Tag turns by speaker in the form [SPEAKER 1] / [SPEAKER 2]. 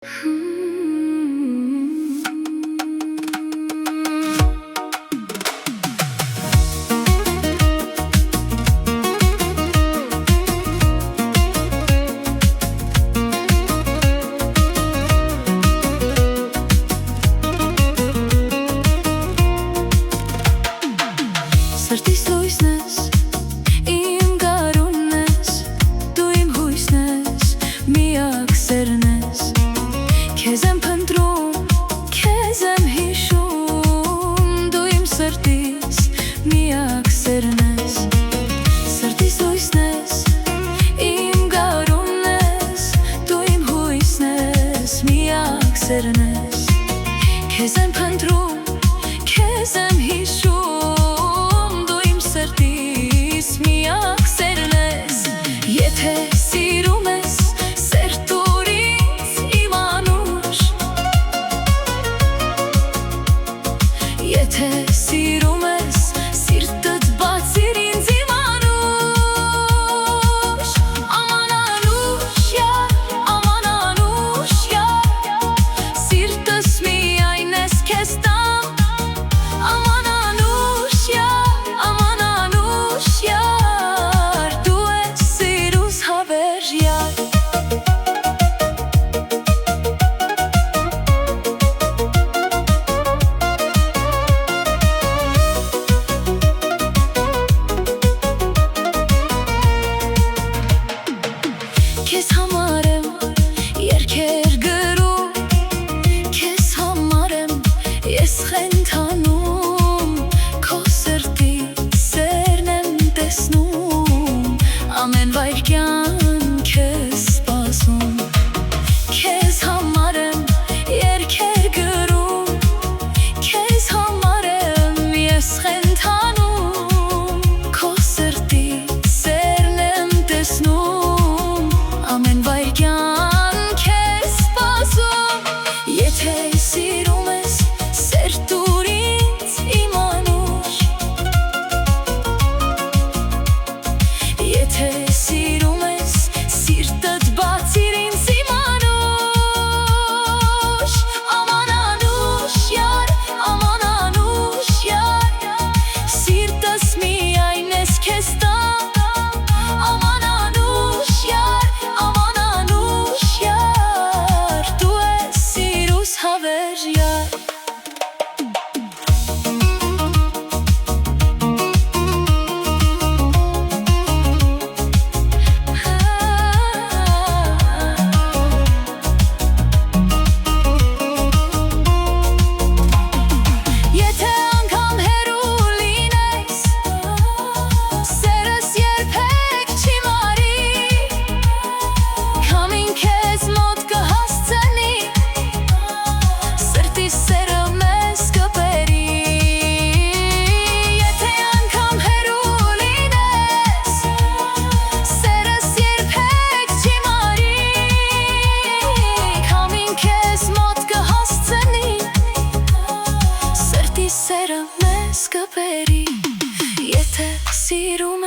[SPEAKER 1] Սրտիս լույսն ես, իմ գարունն ես, դու իմ հույսն ես, միակ սերն ես, քեզ եմ փնտրում, քեզ եմ հիշում, դու իմ սրտիս միակ սերն ես, սրտիս լույսն ես, իմ գարունն ես, դու իմ հույսն ես, միակ սերն ես, քեզ եմ փնտրում, քեզ եմ հիշում միակ սերն ես, եթե սիրում ես, սեր տուր ինձ իմ անուշ, եթե սիրում ես, սիրտդ բացիր ինձ իմ անուշ, աման անուշ յար, սիրտս միայն ես քեզ տամ, աման անուշ յար, Քեզ համար եմ երգեր գրում, քեզ համար եմ ես խենթանում, քո սրտի սերն եմ տեսնում, ամեն վայրկյան քեզ սպասում, քեզ համար եմ երգեր գրում, քեզ համար եմ ես խենթանում, քո սրտի սերն եմ տեսնում, ամեն վայրկյան քեզ սպասում, եթե սիրում ես, սեր տուր ինձ իմ անուշ, եթե սիրում ես, սիրտդ բացիր ինձ իմ անուշ, աման անուշ յար, սիրտս միայն ես քեզ տամ, աման անուշ յար, դու ես սիրուս հավերժյալ, եթե անգամ հեռու լինես, սերս երբեք չի մարի, քամին քեզ մոտ կհասցնի, սրտիս սերը մեզ կբերի, եթե անգամ հեռու լինես, սերս երբեք չի մարի, քամին քեզ մոտ կհասցնի, սրտիս սերը մեզ կբերի, եթե սիրում